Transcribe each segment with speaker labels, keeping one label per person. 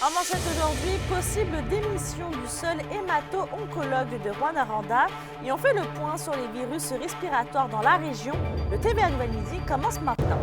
Speaker 1: En manchette aujourd'hui, possible démission du seul hémato-oncologue de Rwanda. Et on fait le point sur les virus respiratoires dans la région. Le TVA Nouvelle Midi commence maintenant.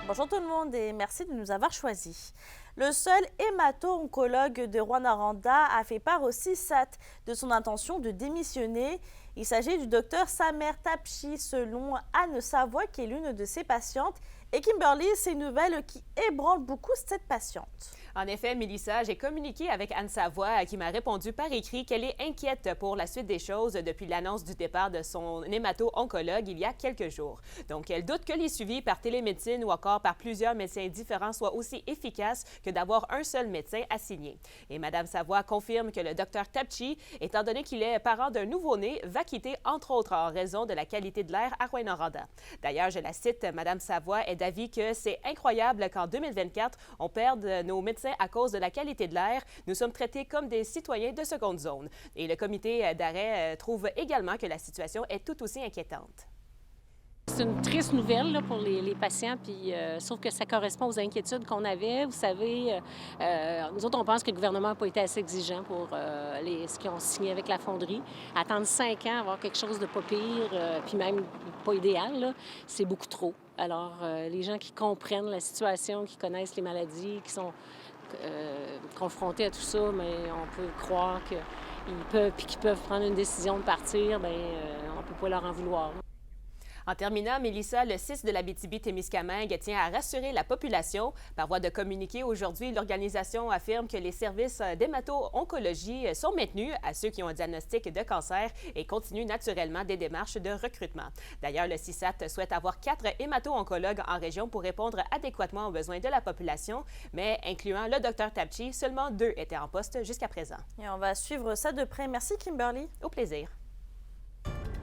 Speaker 1: Bonjour tout le monde et merci de nous avoir choisis. Le seul hémato-oncologue de Rwanda a fait part au CISAT de son intention de démissionner. Il s'agit du docteur Samer Tapchi, selon Anne Savoie, qui est l'une de ses patientes. Et Kimberly, c'est une nouvelle qui ébranle beaucoup cette patiente.
Speaker 2: En effet, Mélissa, j'ai communiqué avec Anne Savoie qui m'a répondu par écrit qu'elle est inquiète pour la suite des choses depuis l'annonce du départ de son hémato-oncologue il y a quelques jours. Donc, elle doute que les suivis par télémédecine ou encore par plusieurs médecins différents soient aussi efficaces que d'avoir un seul médecin assigné. Et Mme Savoie confirme que le docteur Tapchi, étant donné qu'il est parent d'un nouveau-né, va quitter entre autres en raison de la qualité de l'air à Rwanda. D'ailleurs, je la cite, Mme Savoie est d'avis que c'est incroyable qu'en 2024, on perde nos médecins à cause de la qualité de l'air. Nous sommes traités comme des citoyens de seconde zone. Et le comité d'arrêt trouve également que la situation est tout aussi inquiétante.
Speaker 3: C'est une triste nouvelle là, pour les patients, puis sauf que ça correspond aux inquiétudes qu'on avait. Vous savez, nous autres, on pense que le gouvernement n'a pas été assez exigeant pour ce qu'ils ont signé avec la fonderie. Attendre 5 ans, avoir quelque chose de pas pire, puis même pas idéal, là, c'est beaucoup trop. Alors, les gens qui comprennent la situation, qui connaissent les maladies, qui sont confrontés à tout ça, mais on peut croire qu'ils peuvent prendre une décision de partir, bien, on ne peut pas leur en vouloir.
Speaker 2: En terminant, Mélissa, le CIS de l'Abitibi-Témiscamingue tient à rassurer la population. Par voie de communiqué aujourd'hui, l'organisation affirme que les services d'hémato-oncologie sont maintenus à ceux qui ont un diagnostic de cancer et continuent naturellement des démarches de recrutement. D'ailleurs, le CISAT souhaite avoir 4 hémato-oncologues en région pour répondre adéquatement aux besoins de la population, mais incluant le Dr Tapchi, seulement 2 étaient en poste jusqu'à présent.
Speaker 1: Et on va suivre ça de près. Merci Kimberly.
Speaker 2: Au plaisir.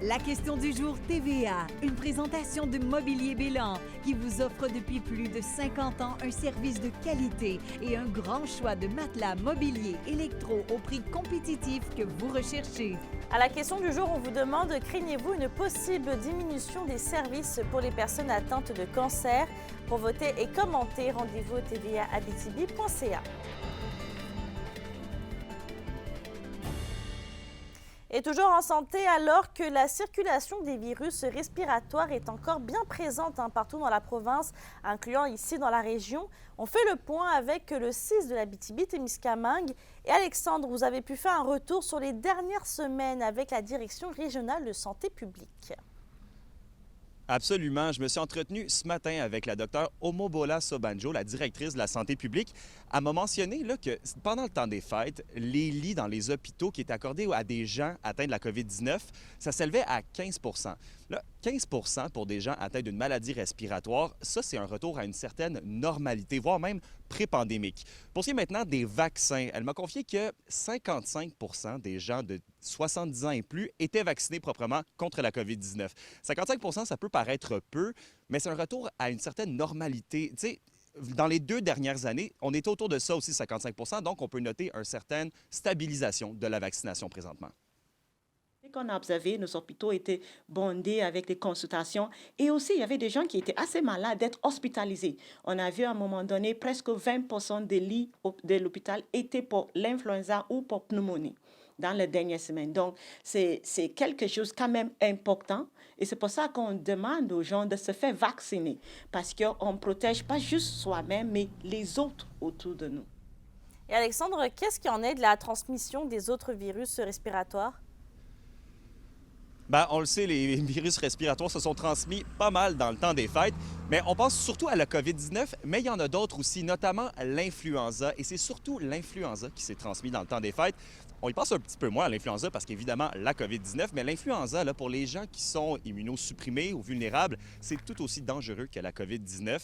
Speaker 4: La question du jour TVA, une présentation de Mobilier Bélan qui vous offre depuis plus de 50 ans un service de qualité et un grand choix de matelas, mobilier, électro au prix compétitif que vous recherchez.
Speaker 1: À la question du jour, on vous demande, craignez-vous une possible diminution des services pour les personnes atteintes de cancer? Pour voter et commenter, rendez-vous au tvaabitibi.ca. Et toujours en santé, alors que la circulation des virus respiratoires est encore bien présente partout dans la province, incluant ici dans la région, on fait le point avec le CIS de l'Abitibi-Témiscamingue. Et Alexandre, vous avez pu faire un retour sur les dernières semaines avec la Direction régionale de santé publique.
Speaker 5: Absolument. Je me suis entretenu ce matin avec la docteure Omobola Sobanjo, la directrice de la santé publique. Elle m'a mentionné là, que pendant le temps des fêtes, les lits dans les hôpitaux qui étaient accordés à des gens atteints de la COVID-19, ça s'élevait à 15 Là, 15 pour des gens atteints d'une maladie respiratoire, ça, c'est un retour à une certaine normalité, voire même pré-pandémique. Pour ce qui est maintenant des vaccins, elle m'a confié que 55 des gens de 70 ans et plus étaient vaccinés proprement contre la COVID-19. 55 ça peut paraître peu, mais c'est un retour à une certaine normalité. Tu sais, dans les 2 dernières années, on était autour de ça aussi, 55 donc on peut noter une certaine stabilisation de la vaccination présentement.
Speaker 6: Ce qu'on a observé, nos hôpitaux étaient bondés avec des consultations et aussi il y avait des gens qui étaient assez malades d'être hospitalisés. On a vu à un moment donné presque 20 des lits de l'hôpital étaient pour l'influenza ou pour pneumonie dans les dernières semaines. Donc, c'est quelque chose quand même important et c'est pour ça qu'on demande aux gens de se faire vacciner parce qu'on ne protège pas juste soi-même, mais les autres autour de nous.
Speaker 1: Et Alexandre, qu'est-ce qui en est de la transmission des autres virus respiratoires?
Speaker 5: Bien, on le sait, les virus respiratoires se sont transmis pas mal dans le temps des fêtes, mais on pense surtout à la COVID-19, mais il y en a d'autres aussi, notamment l'influenza, et c'est surtout l'influenza qui s'est transmis dans le temps des fêtes. On y pense un petit peu moins à l'influenza parce qu'évidemment, la COVID-19, mais l'influenza, là, pour les gens qui sont immunosupprimés ou vulnérables, c'est tout aussi dangereux que la COVID-19.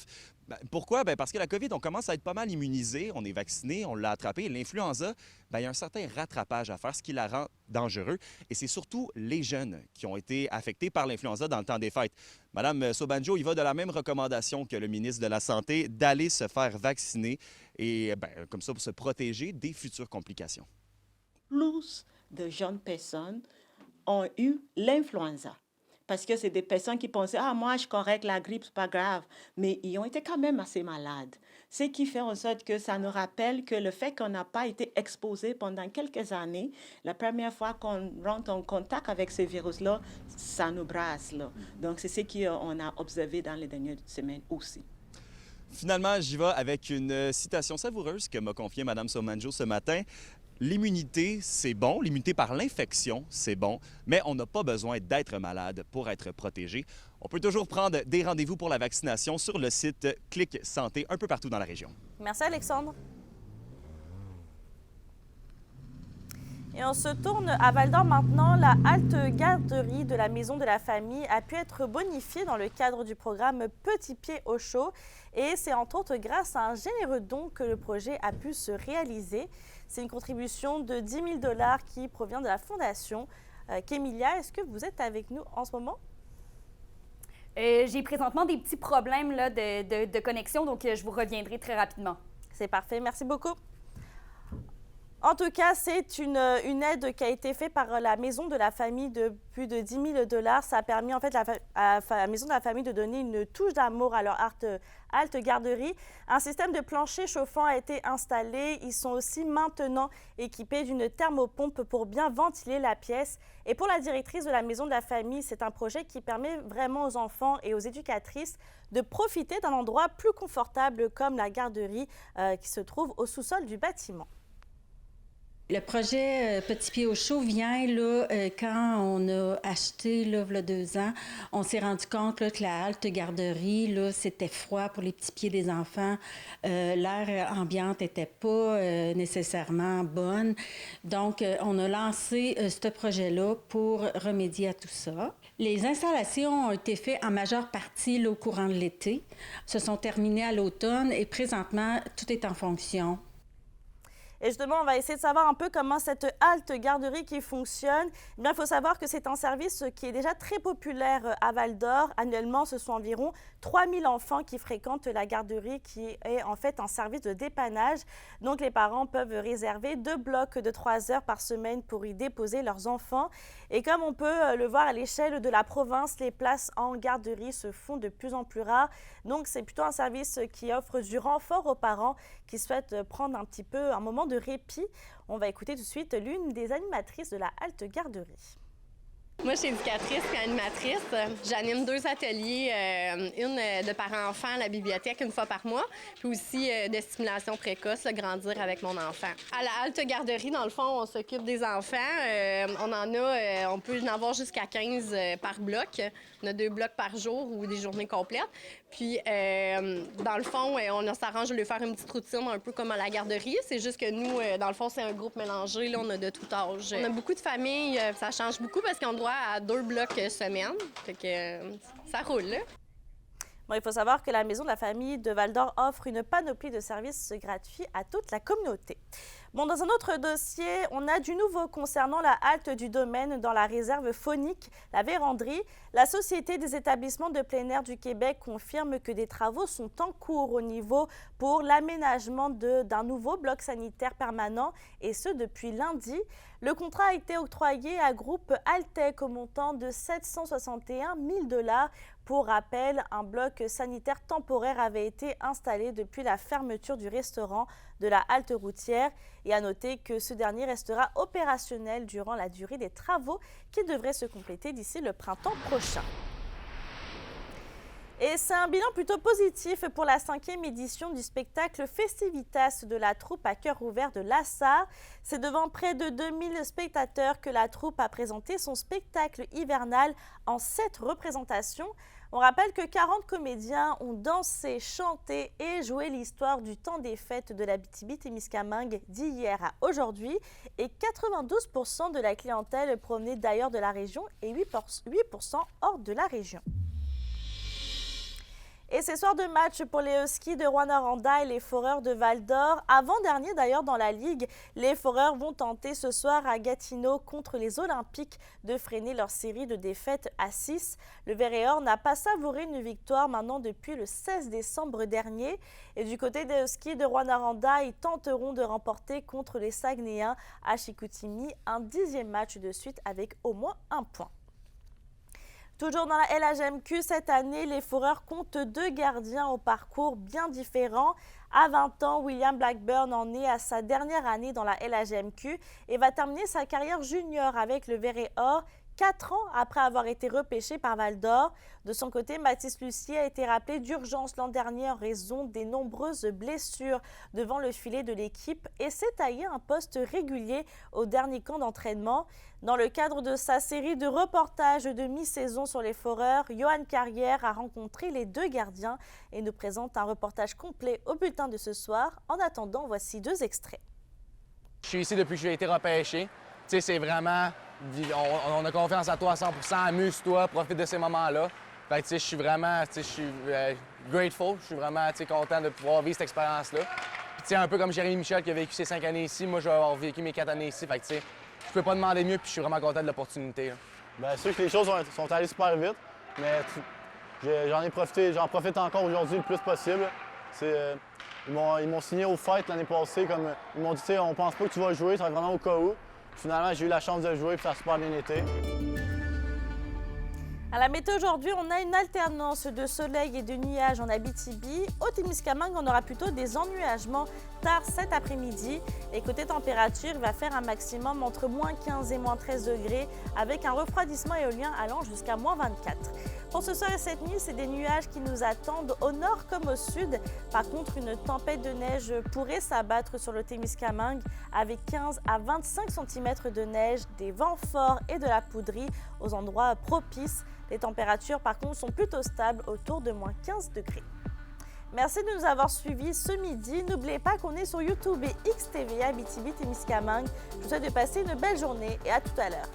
Speaker 5: Pourquoi? Parce que la COVID, on commence à être pas mal immunisé, on est vacciné, on l'a attrapé. L'influenza, il y a un certain rattrapage à faire, ce qui la rend dangereux. Et c'est surtout les jeunes qui ont été affectés par l'influenza dans le temps des fêtes. Madame Sobanjo, il va de la même recommandation que le ministre de la Santé d'aller se faire vacciner et comme ça pour se protéger des futures complications.
Speaker 6: Plus de jeunes personnes ont eu l'influenza. Parce que c'est des personnes qui pensaient, ah, moi, je suis correct, la grippe, c'est pas grave. Mais ils ont été quand même assez malades. Ce qui fait en sorte que ça nous rappelle que le fait qu'on n'a pas été exposé pendant quelques années, la première fois qu'on rentre en contact avec ces virus-là, ça nous brasse, là. Donc, c'est ce qu'on a observé dans les dernières semaines aussi.
Speaker 5: Finalement, j'y vais avec une citation savoureuse que m'a confiée Mme Somanjo ce matin. L'immunité, c'est bon. L'immunité par l'infection, c'est bon. Mais on n'a pas besoin d'être malade pour être protégé. On peut toujours prendre des rendez-vous pour la vaccination sur le site Clic Santé un peu partout dans la région.
Speaker 1: Merci, Alexandre. Et on se tourne à Val-d'Or maintenant. La halte garderie de la Maison de la Famille a pu être bonifiée dans le cadre du programme Petit Pied au chaud. Et c'est entre autres grâce à un généreux don que le projet a pu se réaliser. C'est une contribution de 10 000 $ qui provient de la Fondation. Kémilia, est-ce que vous êtes avec nous en ce moment?
Speaker 7: J'ai présentement des petits problèmes là, de connexion, donc je vous reviendrai très rapidement.
Speaker 1: C'est parfait, merci beaucoup. En tout cas, c'est une aide qui a été faite par la Maison de la Famille de plus de 10 000 $. Ça a permis en fait à la Maison de la Famille de donner une touche d'amour à leur halte garderie. Un système de plancher chauffant a été installé. Ils sont aussi maintenant équipés d'une thermopompe pour bien ventiler la pièce. Et pour la directrice de la Maison de la Famille, c'est un projet qui permet vraiment aux enfants et aux éducatrices de profiter d'un endroit plus confortable comme la garderie qui se trouve au sous-sol du bâtiment.
Speaker 8: Le projet Petit Pied au chaud vient là, quand on a acheté là, il y a 2 ans, on s'est rendu compte là, que la halte garderie, là, c'était froid pour les petits pieds des enfants. L'air ambiante n'était pas nécessairement bonne. Donc, on a lancé ce projet-là pour remédier à tout ça. Les installations ont été faites en majeure partie là, au courant de l'été, se sont terminées à l'automne et présentement, tout est en fonction.
Speaker 1: Et justement, on va essayer de savoir un peu comment cette halte garderie qui fonctionne. Eh bien, il faut savoir que c'est un service qui est déjà très populaire à Val-d'Or. Annuellement, ce sont environ 3 000 enfants qui fréquentent la garderie qui est en fait un service de dépannage. Donc, les parents peuvent réserver 2 blocs de 3 heures par semaine pour y déposer leurs enfants. Et comme on peut le voir à l'échelle de la province, les places en garderie se font de plus en plus rares. Donc, c'est plutôt un service qui offre du renfort aux parents qui souhaitent prendre un petit peu un moment de répit. On va écouter tout de suite l'une des animatrices de la halte garderie.
Speaker 9: Moi, je suis éducatrice et animatrice. J'anime 2 ateliers, une de parents-enfants à la bibliothèque 1 fois par mois, puis aussi de stimulation précoce, grandir avec mon enfant. À la halte garderie, dans le fond, on s'occupe des enfants. On peut en avoir jusqu'à 15 par bloc. On a 2 blocs par jour ou des journées complètes. Puis, dans le fond, on s'arrange de lui faire une petite routine un peu comme à la garderie. C'est juste que nous, dans le fond, c'est un groupe mélangé. Là, on a de tout âge. On a beaucoup de familles. Ça change beaucoup parce qu'on doit à 2 blocs semaine. Fait que ça roule, là.
Speaker 1: Bon, il faut savoir que la Maison de la Famille de Val-d'Or offre une panoplie de services gratuits à toute la communauté. Bon, dans un autre dossier, on a du nouveau concernant la halte du domaine dans la réserve faunique, la Vérandrie. La Société des établissements de plein air du Québec confirme que des travaux sont en cours au niveau pour l'aménagement d'un nouveau bloc sanitaire permanent, et ce depuis lundi. Le contrat a été octroyé à Groupe Altec au montant de 761 000 $. Pour rappel, un bloc sanitaire temporaire avait été installé depuis la fermeture du restaurant de la halte routière. Et à noter que ce dernier restera opérationnel durant la durée des travaux qui devraient se compléter d'ici le printemps prochain. Et c'est un bilan plutôt positif pour la 5e édition du spectacle Festivitas de la troupe à cœur ouvert de Lassar. C'est devant près de 2000 spectateurs que la troupe a présenté son spectacle hivernal en 7 représentations. On rappelle que 40 comédiens ont dansé, chanté et joué l'histoire du temps des fêtes de l'Abitibi-Témiscamingue d'hier à aujourd'hui. Et 92% de la clientèle provenait d'ailleurs de la région et 8% hors de la région. Et c'est soir de match pour les Huskies de Rouyn-Noranda et les Foreurs de Val-d'Or. Avant-dernier d'ailleurs dans la Ligue, les Foreurs vont tenter ce soir à Gatineau contre les Olympiques de freiner leur série de défaites à 6. Le Vert-et-Or n'a pas savouré une victoire maintenant depuis le 16 décembre dernier. Et du côté des Huskies de Rouyn-Noranda, ils tenteront de remporter contre les Saguenayens à Chicoutimi un 10e match de suite avec au moins un point. Toujours dans la LHMQ, cette année, les Foreurs comptent 2 gardiens au parcours bien différent. À 20 ans, William Blackburn en est à sa dernière année dans la LHMQ et va terminer sa carrière junior avec le Vert-et-Or, 4 ans après avoir été repêché par Val-d'Or. De son côté, Mathis Lucier a été rappelé d'urgence l'an dernier en raison des nombreuses blessures devant le filet de l'équipe et s'est taillé un poste régulier au dernier camp d'entraînement. Dans le cadre de sa série de reportages de mi-saison sur les Foreurs, Johan Carrière a rencontré les 2 gardiens et nous présente un reportage complet au bulletin de ce soir. En attendant, voici 2 extraits.
Speaker 10: Je suis ici depuis que j'ai été repêché. Tu sais, c'est vraiment... On a confiance à toi à 100 %, amuse-toi, profite de ces moments-là. Fait que, tu sais, je suis vraiment, tu sais, je suis grateful, je suis vraiment, tu sais, content de pouvoir vivre cette expérience-là. Puis, tu sais, un peu comme Jérémy Michel qui a vécu ses 5 années ici, moi, je vais avoir vécu mes 4 années ici. Fait que, tu sais, je peux pas demander mieux, puis je suis vraiment content de l'opportunité.
Speaker 11: Bien, c'est sûr que les choses sont allées super vite, mais j'en profite encore aujourd'hui le plus possible. Ils m'ont signé au Fight l'année passée, comme ils m'ont dit, tu sais, on pense pas que tu vas jouer, ça va vraiment au cas où. Finalement, j'ai eu la chance de jouer et ça a super bien été.
Speaker 1: À la météo aujourd'hui, on a une alternance de soleil et de nuages en Abitibi. Au Témiscamingue, on aura plutôt des ennuagements tard cet après-midi. Et côté température, il va faire un maximum entre moins 15 et moins 13 degrés avec un refroidissement éolien allant jusqu'à moins 24. Pour ce soir et cette nuit, c'est des nuages qui nous attendent au nord comme au sud. Par contre, une tempête de neige pourrait s'abattre sur le Témiscamingue avec 15 à 25 cm de neige, des vents forts et de la poudrie aux endroits propices. Les températures, par contre, sont plutôt stables autour de moins 15 degrés. Merci de nous avoir suivis ce midi. N'oubliez pas qu'on est sur YouTube et XTV Abitibi Témiscamingue. Je vous souhaite de passer une belle journée et à tout à l'heure.